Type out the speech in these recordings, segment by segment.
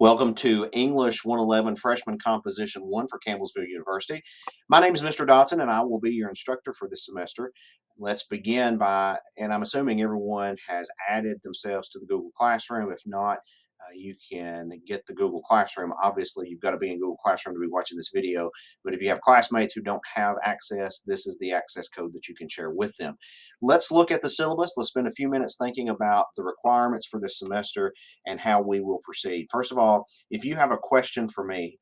Welcome to English 111 Freshman Composition 1 for Campbellsville University. My name is Mr. Dotson, and I will be your instructor for this semester. Let's begin by, and I'm assuming everyone has added themselves to the Google Classroom. If not, you can get the Google Classroom. Obviously, you've got to be in Google Classroom to be watching this video, but if you have classmates who don't have access, this is the access code that you can share with them. Let's look at the syllabus. Let's spend a few minutes thinking about the requirements for this semester and how we will proceed. First of all, if you have a question for me,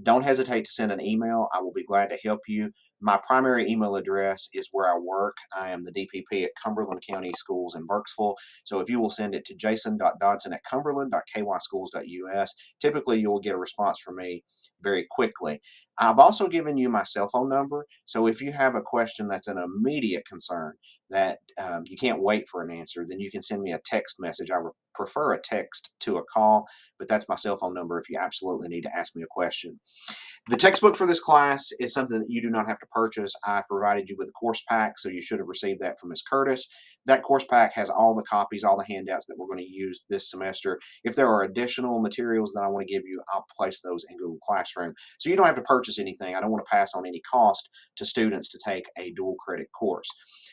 don't hesitate to send an email. I will be glad to help you. My primary email address is where I work. I am the DPP at Cumberland County Schools in Burkesville. So if you will send it to jason.dodson@cumberland.kyschools.us, typically you will get a response from me very quickly. I've also given you my cell phone number. So if you have a question that's an immediate concern that you can't wait for an answer, then you can send me a text message. I would prefer a text to a call, but that's my cell phone number if you absolutely need to ask me a question. The textbook for this class is something that you do not have to purchase. I've provided you with a course pack, so you should have received that from Ms. Curtis. That course pack has all the copies, all the handouts that we're going to use this semester. If there are additional materials that I want to give you, I'll place those in Google Classroom. So you don't have to purchase anything. I don't want to pass on any cost to students to take a dual credit course.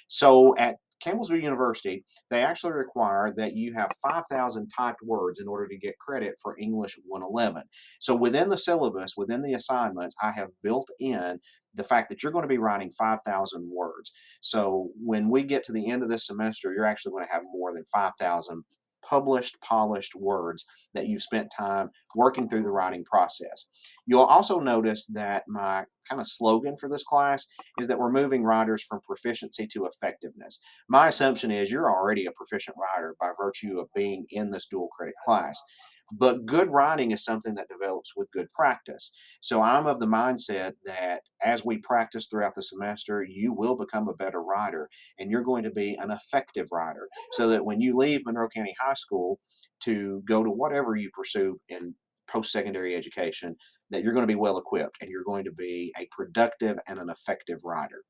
So at Campbellsville University, they actually require that you have 5,000 typed words in order to get credit for English 111. So within the syllabus, within the assignments, I have built in the fact that you're going to be writing 5,000 words. So when we get to the end of this semester, you're actually going to have more than 5,000 published, polished words that you've spent time working through the writing process. You'll also notice that my kind of slogan for this class is that we're moving writers from proficiency to effectiveness. My assumption is you're already a proficient writer by virtue of being in this dual credit class. But good writing is something that develops with good practice. So I'm of the mindset that as we practice throughout the semester, you will become a better writer and you're going to be an effective writer. So that when you leave Monroe County High School to go to whatever you pursue in post secondary education, that you're going to be well equipped and you're going to be a productive and an effective writer.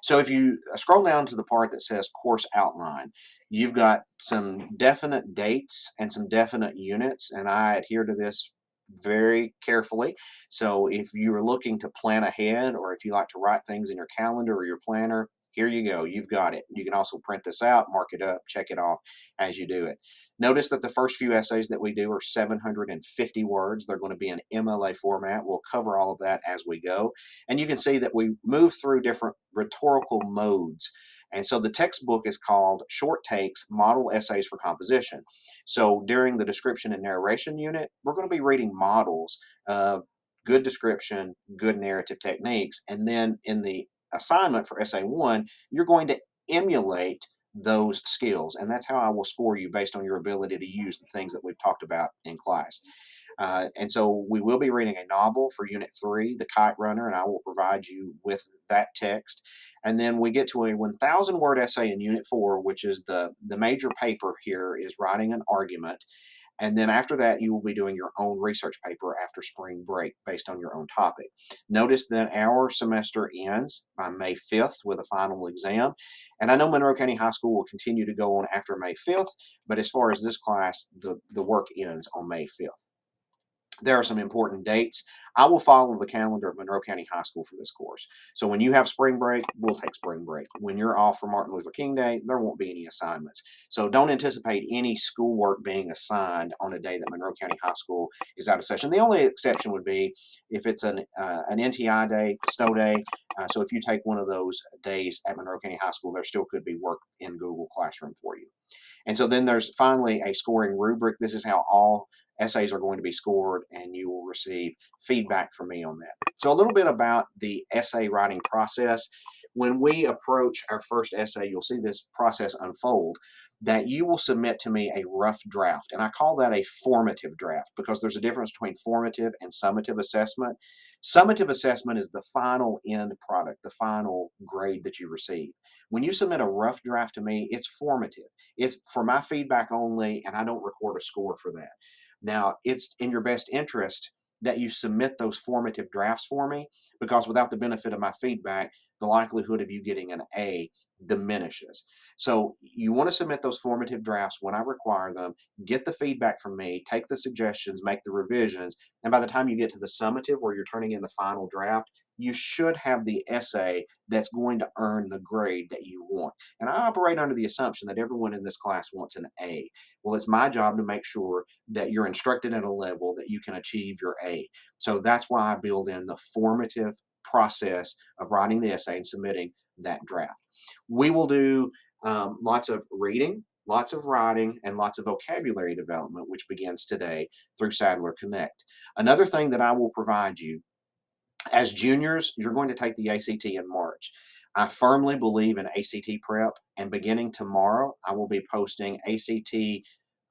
So if you scroll down to the part that says course outline, you've got some definite dates and some definite units, and I adhere to this very carefully. So if you're looking to plan ahead or if you like to write things in your calendar or your planner, here you go. You've got it. You can also print this out, mark it up, check it off as you do it. Notice that the first few essays that we do are 750 words. They're going to be in MLA format. We'll cover all of that as we go. And you can see that we move through different rhetorical modes. And so the textbook is called Short Takes Model Essays for Composition. So during the description and narration unit, we're going to be reading models of good description, good narrative techniques. And then in the assignment for essay one, you're going to emulate those skills. And that's how I will score you based on your ability to use the things that we've talked about in class. And so we will be reading a novel for Unit 3, The Kite Runner, and I will provide you with that text. And then we get to a 1,000 word essay in Unit 4, which is the major paper here is writing an argument. And then after that, you will be doing your own research paper after spring break based on your own topic. Notice that our semester ends by May 5th with a final exam. And I know Monroe County High School will continue to go on after May 5th, but as far as this class, the work ends on May 5th. There are some important dates. I will follow the calendar of Monroe County High School for this course. So when you have spring break, we'll take spring break. When you're off for Martin Luther King Day, there won't be any assignments. So don't anticipate any schoolwork being assigned on a day that Monroe County High School is out of session. The only exception would be if it's an NTI day, snow day. So if you take one of those days at Monroe County High School, there still could be work in Google Classroom for you. And so then there's finally a scoring rubric. This is how all essays are going to be scored, and you will receive feedback from me on that. So a little bit about the essay writing process. When we approach our first essay, you'll see this process unfold, that you will submit to me a rough draft. And I call that a formative draft because there's a difference between formative and summative assessment. Summative assessment is the final end product, the final grade that you receive. When you submit a rough draft to me, it's formative. It's for my feedback only, and I don't record a score for that. Now, it's in your best interest that you submit those formative drafts for me, because without the benefit of my feedback, the likelihood of you getting an A diminishes. So you want to submit those formative drafts when I require them, get the feedback from me, take the suggestions, make the revisions, and by the time you get to the summative where you're turning in the final draft, you should have the essay that's going to earn the grade that you want. And I operate under the assumption that everyone in this class wants an A. Well, it's my job to make sure that you're instructed at a level that you can achieve your A. So that's why I build in the formative process of writing the essay and submitting that draft. We will do lots of reading, lots of writing, and lots of vocabulary development, which begins today through Sadler Connect. Another thing that I will provide you as juniors, you're going to take the ACT in March. I firmly believe in ACT prep, and beginning tomorrow, I will be posting ACT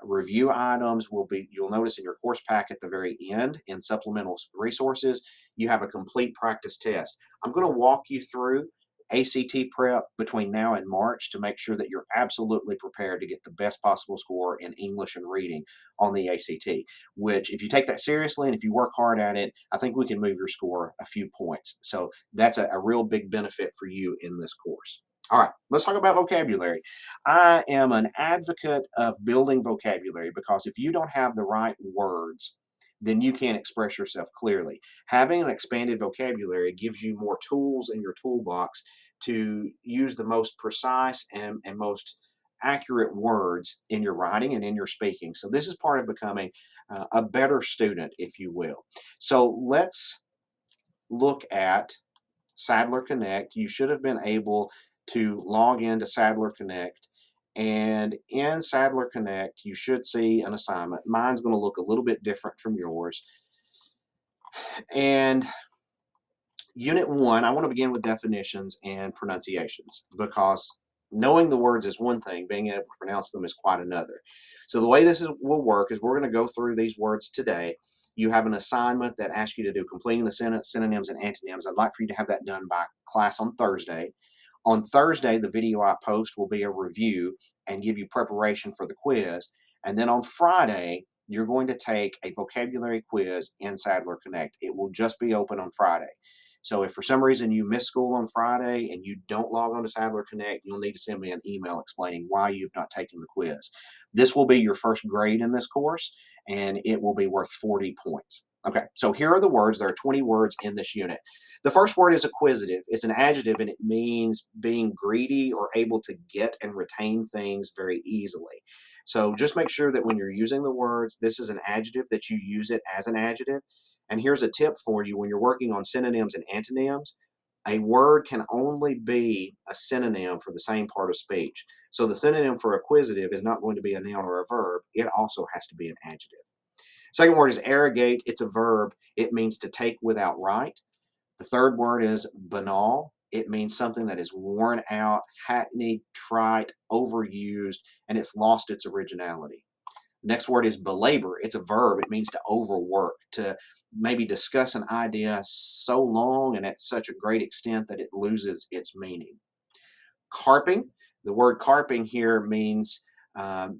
review items. You'll notice in your course pack at the very end in supplemental resources, you have a complete practice test. I'm going to walk you through ACT prep between now and March to make sure that you're absolutely prepared to get the best possible score in English and reading on the ACT, which if you take that seriously and if you work hard at it, I think we can move your score a few points. So that's a real big benefit for you in this course. All right, let's talk about vocabulary. I am an advocate of building vocabulary because if you don't have the right words, then you can't express yourself clearly. Having an expanded vocabulary gives you more tools in your toolbox to use the most precise and most accurate words in your writing and in your speaking. So, this is part of becoming a better student, if you will. So, let's look at Sadler Connect. You should have been able to log into Sadler Connect. And in Sadler Connect, you should see an assignment. Mine's going to look a little bit different from yours. And Unit 1, I want to begin with definitions and pronunciations because knowing the words is one thing, being able to pronounce them is quite another. So, the way will work is we're going to go through these words today. You have an assignment that asks you to do completing the synonyms and antonyms. I'd like for you to have that done by class on Thursday. On Thursday, the video I post will be a review and give you preparation for the quiz. And then on Friday, you're going to take a vocabulary quiz in Sadler Connect. It will just be open on Friday. So if for some reason you miss school on Friday and you don't log on to Sadler Connect, you'll need to send me an email explaining why you've not taken the quiz. This will be your first grade in this course, and it will be worth 40 points. Okay, so here are the words. There are 20 words in this unit. The first word is acquisitive. It's an adjective and it means being greedy or able to get and retain things very easily. So just make sure that when you're using the words, this is an adjective, that you use it as an adjective. And here's a tip for you when you're working on synonyms and antonyms. A word can only be a synonym for the same part of speech. So the synonym for acquisitive is not going to be a noun or a verb. It also has to be an adjective. Second word is arrogate. It's a verb. It means to take without right. The third word is banal. It means something that is worn out, hackneyed, trite, overused, and it's lost its originality. The next word is belabor. It's a verb. It means to overwork, to maybe discuss an idea so long and at such a great extent that it loses its meaning. Carping. The word carping here means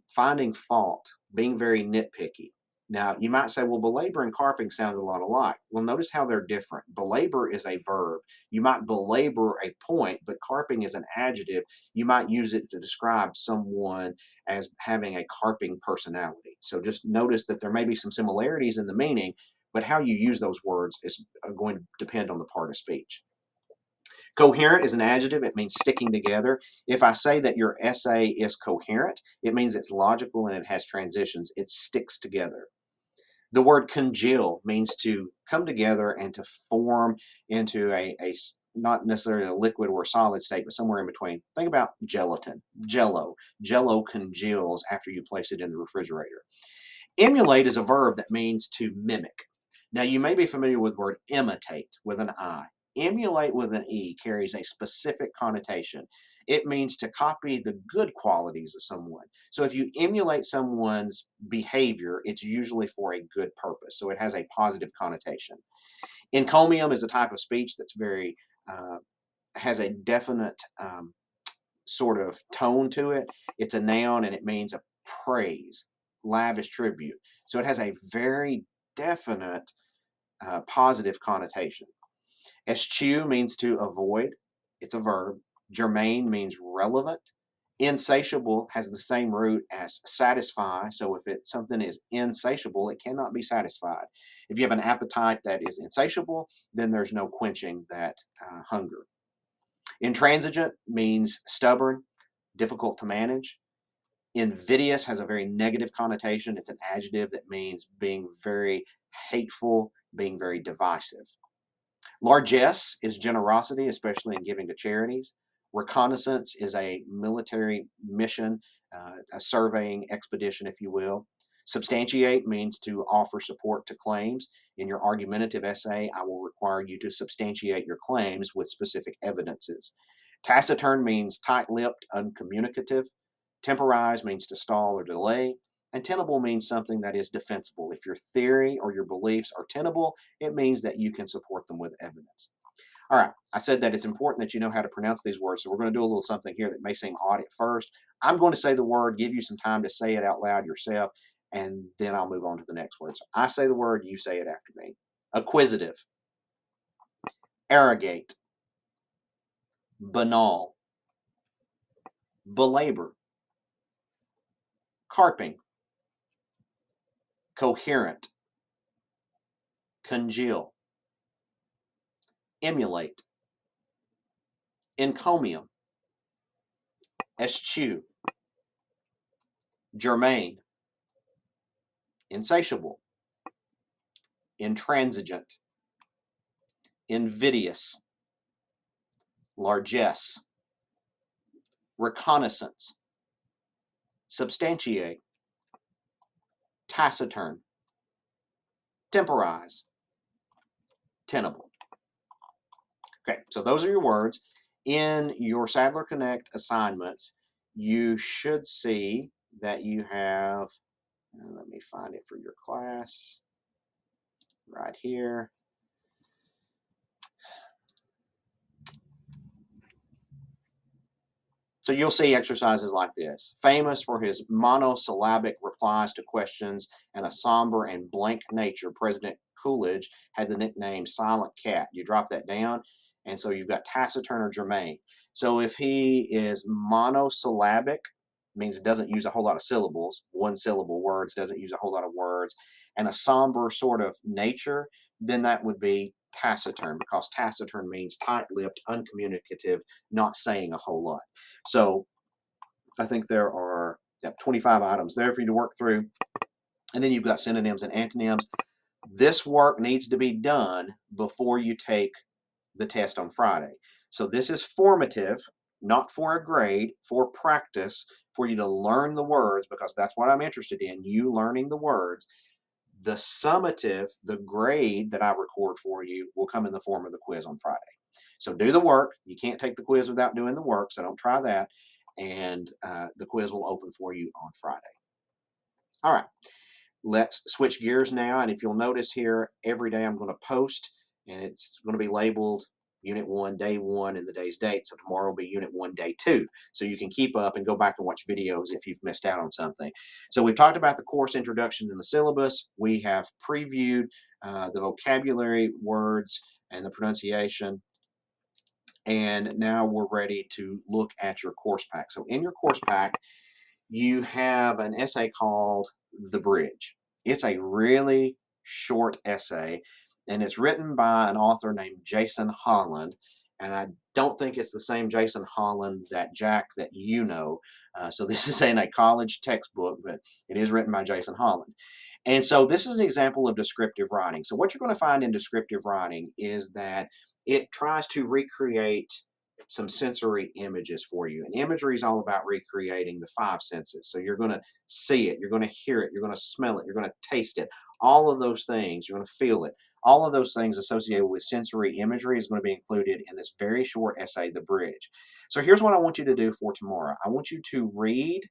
finding fault, being very nitpicky. Now, you might say, well, belabor and carping sound a lot alike. Well, notice how they're different. Belabor is a verb. You might belabor a point, but carping is an adjective. You might use it to describe someone as having a carping personality. So just notice that there may be some similarities in the meaning, but how you use those words is going to depend on the part of speech. Coherent is an adjective. It means sticking together. If I say that your essay is coherent, it means it's logical and it has transitions. It sticks together. The word congeal means to come together and to form into not necessarily a liquid or a solid state, but somewhere in between. Think about gelatin, jello. Jello congeals after you place it in the refrigerator. Emulate is a verb that means to mimic. Now, you may be familiar with the word imitate with an I. Emulate with an E carries a specific connotation. It means to copy the good qualities of someone. So if you emulate someone's behavior, it's usually for a good purpose. So it has a positive connotation. Encomium is a type of speech that's has a definite sort of tone to it. It's a noun and it means a praise, lavish tribute. So it has a very definite positive connotation. Eschew means to avoid, it's a verb. Germane means relevant. Insatiable has the same root as satisfy, so if something is insatiable, it cannot be satisfied. If you have an appetite that is insatiable, then there's no quenching that hunger. Intransigent means stubborn, difficult to manage. Invidious has a very negative connotation. It's an adjective that means being very hateful, being very divisive. Largesse is generosity, especially in giving to charities. Reconnaissance is a military mission, a surveying expedition, if you will. Substantiate means to offer support to claims. In your argumentative essay, I will require you to substantiate your claims with specific evidences. Taciturn means tight lipped, uncommunicative. Temporize means to stall or delay. And tenable means something that is defensible. If your theory or your beliefs are tenable, it means that you can support them with evidence. All right, I said that it's important that you know how to pronounce these words, so we're going to do a little something here that may seem odd at first. I'm going to say the word, give you some time to say it out loud yourself, and then I'll move on to the next word. So I say the word, you say it after me. Acquisitive, arrogate, banal, belabor, carping, coherent, congeal, emulate, encomium, eschew, germane, insatiable, intransigent, invidious, largesse, reconnaissance, substantiate, taciturn, temporize, tenable. Okay, so those are your words. In your Sadler Connect assignments, you should see that you have, let me find it for your class, right here. So you'll see exercises like this. Famous for his monosyllabic replies to questions and a somber and blank nature, President Coolidge had the nickname Silent Cat. You drop that down, and so you've got taciturn or germane. So if he is monosyllabic, means it doesn't use a whole lot of syllables, one syllable words, doesn't use a whole lot of words, and a somber sort of nature, then that would be taciturn, because taciturn means tight-lipped, uncommunicative, not saying a whole lot. So I think there are 25 items there for you to work through. And then you've got synonyms and antonyms. This work needs to be done before you take the test on Friday. So this is formative, not for a grade, for practice, for you to learn the words, because that's what I'm interested in, you learning the words. The summative, the grade that I record for you, will come in the form of the quiz on Friday. So do the work. You can't take the quiz without doing the work, so don't try that. And the quiz will open for you on Friday. All right, let's switch gears now. And if you'll notice here, every day I'm going to post, and it's going to be labeled Unit 1, Day 1, and the day's date. So tomorrow will be Unit 1, Day 2. So you can keep up and go back and watch videos if you've missed out on something. So we've talked about the course introduction and the syllabus. We have previewed the vocabulary, words, and the pronunciation. And now we're ready to look at your course pack. So in your course pack, you have an essay called The Bridge. It's a really short essay, and it's written by an author named Jason Holland. And I don't think it's the same Jason Holland that Jack that you know. So this is in a college textbook, but it is written by Jason Holland. And so this is an example of descriptive writing. So what you're going to find in descriptive writing is that it tries to recreate some sensory images for you. And imagery is all about recreating the five senses. So you're going to see it, you're going to hear it, you're going to smell it, you're going to taste it. All of those things, you're going to feel it. All of those things associated with sensory imagery is going to be included in this very short essay, The Bridge. So here's what I want you to do for tomorrow. I want you to read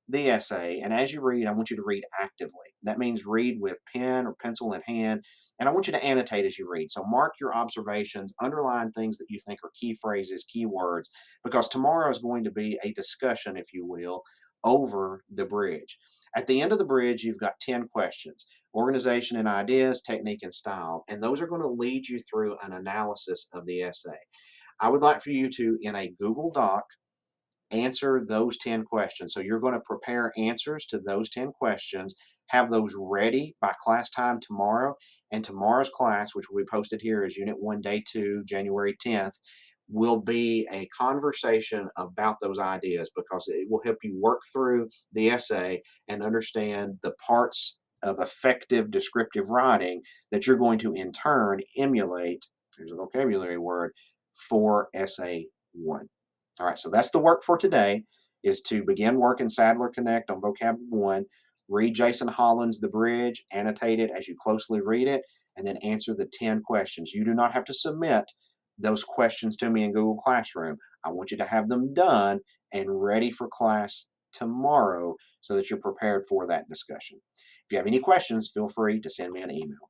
the essay, and as you read, I want you to read actively. That means read with pen or pencil in hand, and I want you to annotate as you read. So mark your observations, underline things that you think are key phrases, key words, because tomorrow is going to be a discussion, if you will, over the bridge. At the end of the bridge, you've got 10 questions: organization and ideas, technique and style. And those are going to lead you through an analysis of the essay. I would like for you to, in a Google Doc, answer those 10 questions. So you're going to prepare answers to those 10 questions, have those ready by class time tomorrow. And tomorrow's class, which will be posted here, is Unit 1, Day 2, January 10th, will be a conversation about those ideas because it will help you work through the essay and understand the parts of effective descriptive writing that you're going to in turn emulate. Here's a vocabulary word for essay 1. All right, so that's the work for today, is to begin work in Sadler Connect on vocab 1, read Jason Holland's The Bridge, annotate it as you closely read it, and then answer the 10 questions. You do not have to submit those questions to me in Google Classroom. I want you to have them done and ready for class tomorrow so that you're prepared for that discussion. If you have any questions, feel free to send me an email.